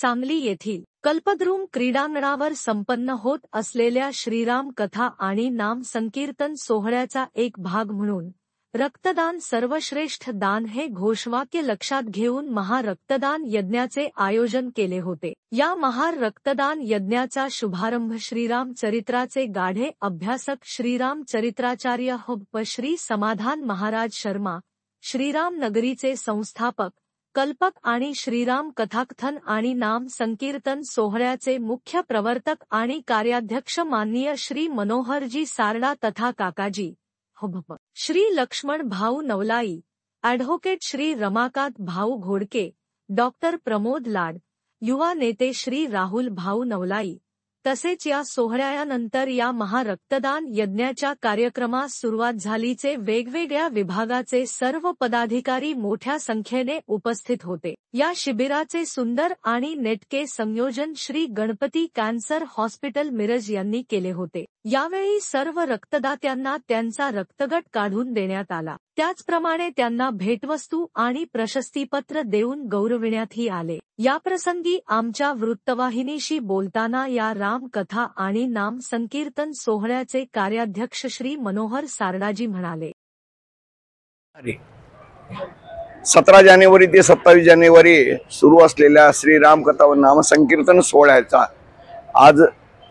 सांगली येथील कल्पद्रुम क्रीडांगणावर संपन्न होत असलेल्या श्रीराम कथा आणि नाम संकीर्तन सोहळ्याचा एक भाग म्हणून रक्तदान सर्वश्रेष्ठ दान हे घोषवाक्य लक्षात घेऊन महारक्तदान यज्ञाचे आयोजन केले होते। या महार रक्तदान यज्ञाचा शुभारंभ श्रीराम चरित्राचे गाढे अभ्यासक श्रीराम चरित्राचार्य श्री समाधान महाराज शर्मा, श्रीराम नगरीचे संस्थापक कल्पक आणि श्रीराम कथाकथन आणि नाम संकीर्तन सोहळ्याचे मुख्य प्रवर्तक आणि कार्याध्यक्ष माननीय श्री मनोहरजी सारडा तथा काकाजी श्री लक्ष्मण भाऊ नवलाई, ॲडव्होकेट श्री रमाकांत भाऊ घोडके, डॉक्टर प्रमोद लाड, युवा नेते श्री राहुल भाऊ नवलाई, तसेच या सोहळ्यानंतर या महारक्तदान यज्ञाच्या कार्यक्रमास सुरुवात झालीचे वेगवेगळ्या विभागाचे सर्व पदाधिकारी मोठ्या संख्येने उपस्थित होते। या शिबिराचे सुंदर आणि नेटके संयोजन श्री गणपती कॅन्सर हॉस्पिटल मिरज यांनी केले होते। यावेळी सर्व रक्तदात्यांना त्यांचा रक्तगट काढून देण्यात आला। त्याचप्रमाणे त्यांना भेटवस्तू आणि प्रशस्तीपत्र देऊन गौरविण्यातही आले। याप्रसंगी आमच्या वृत्तवाहिनीशी बोलताना या राम कथा आणि नाम संकीर्तन सोहळ्याचे कार्याध्यक्ष श्री मनोहर सारडाजी म्हणाले, 17 जानेवारी ते 27 जानेवारी सुरू असलेल्या श्री राम कथा व नाम संकीर्तन सोहळ्याचा आज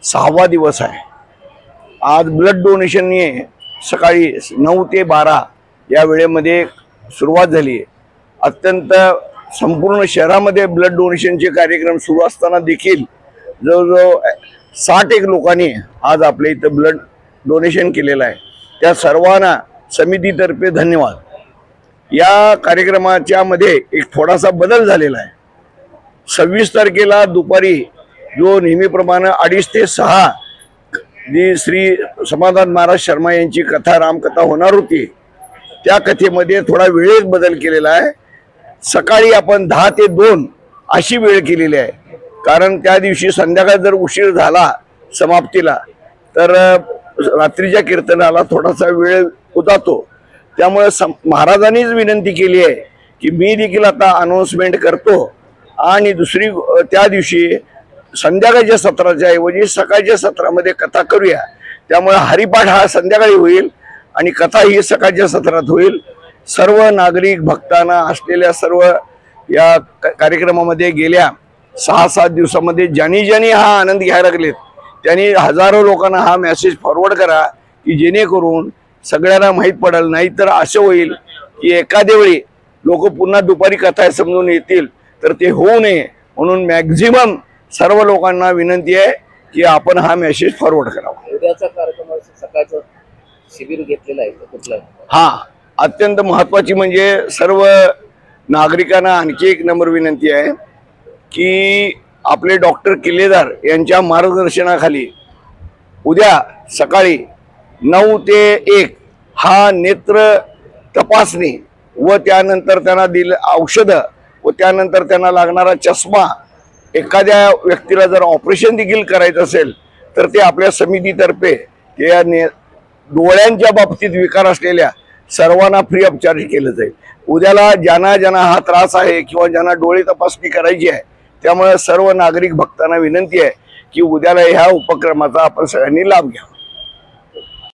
6वा दिवस आहे। आज ब्लड डोनेशनने सकाळी 9 ते 12 या वेळेमध्ये सुरुवात झाली। अत्यंत संपूर्ण शहरामध्ये ब्लड डोनेशनचे कार्यक्रम सुरू असताना देखील जवळजवळ 61 लोकांनी आज आपल्या इथं ब्लड डोनेशन केलेलं आहे। त्या सर्वांना समितीतर्फे धन्यवाद। या कार्यक्रमाच्या मध्ये एक थोडासा बदल झालेला आहे। 26 तारखेला दुपारी जो नेहमीप्रमाणे 2:30 ते 6 जी श्री समाधान महाराज शर्मा यांची कथा रामकथा होणार होती, त्या कथेमध्ये थोडा वेळेत बदल केलेला आहे। सकाळी आपण 10 ते 2 अशी वेळ केलेली आहे, कारण त्या दिवशी संध्याकाळी जर उशीर झाला समाप्तीला तर रात्रीच्या कीर्तनाला थोडासा वेळ जातो। त्यामुळे महाराजांनीच विनंती केली आहे की मी देखील आता अनाउन्समेंट करतो आणि दुसरी त्या दिवशी संध्याकाळच्या सत्राच्या ऐवजी सकाळच्या सत्रामध्ये कथा करूया। त्यामुळे हरिपाठ हा संध्याकाळी होईल आणि कथा ही सकाळच्या सत्रात होईल। सर्व नागरिक भक्तांना असलेल्या सर्व या कार्यक्रमामध्ये गेल्या 6-7 दिवसामध्ये ज्यांनी हा आनंद घ्यायला लागलेत त्यांनी हजारो लोकांना हा मेसेज फॉरवर्ड करा की जेणेकरून सगळ्यांना माहीत पडेल। नाही तर असं होईल की एखाद्या वेळी लोक पुन्हा दुपारी कथा समजून येतील, तर ते होऊ नये म्हणून मॅक्झिमम सर्व लोकांना विनंती आहे की आपण हा मेसेज फॉरवर्ड करावा। उद्याचा कार्यक्रम सकाळचं शिबिर घेतलेला आहे कुठलं? हा, अत्यंत महत्त्वाची म्हणजे सर्व नागरिकांना आणखी एक नंबर विनंती आहे की आपले डॉक्टर किल्लेदार यांच्या मार्गदर्शनाखाली उद्या सकाळी 9 ते 1 हा नेत्र तपासणी व त्यानंतर त्यांना औषधं व त्यानंतर त्यांना लागणारा चष्मा, एखाद्या व्यक्तीला जर ऑपरेशन देखील करायचं असेल तर ते आपल्या समितीतर्फे या डोळ्यांच्या बाबतीत विकार असलेल्या सर्वांना फ्री ऑफ चार्ज केलं जाईल। उद्याला ज्यांना हा त्रास आहे किंवा ज्यांना डोळे तपासणी करायची आहे, त्यामुळे सर्व नागरिक भक्तांना विनंती आहे की उद्याला ह्या उपक्रमाचा आपण सगळ्यांनी लाभ घ्यावा।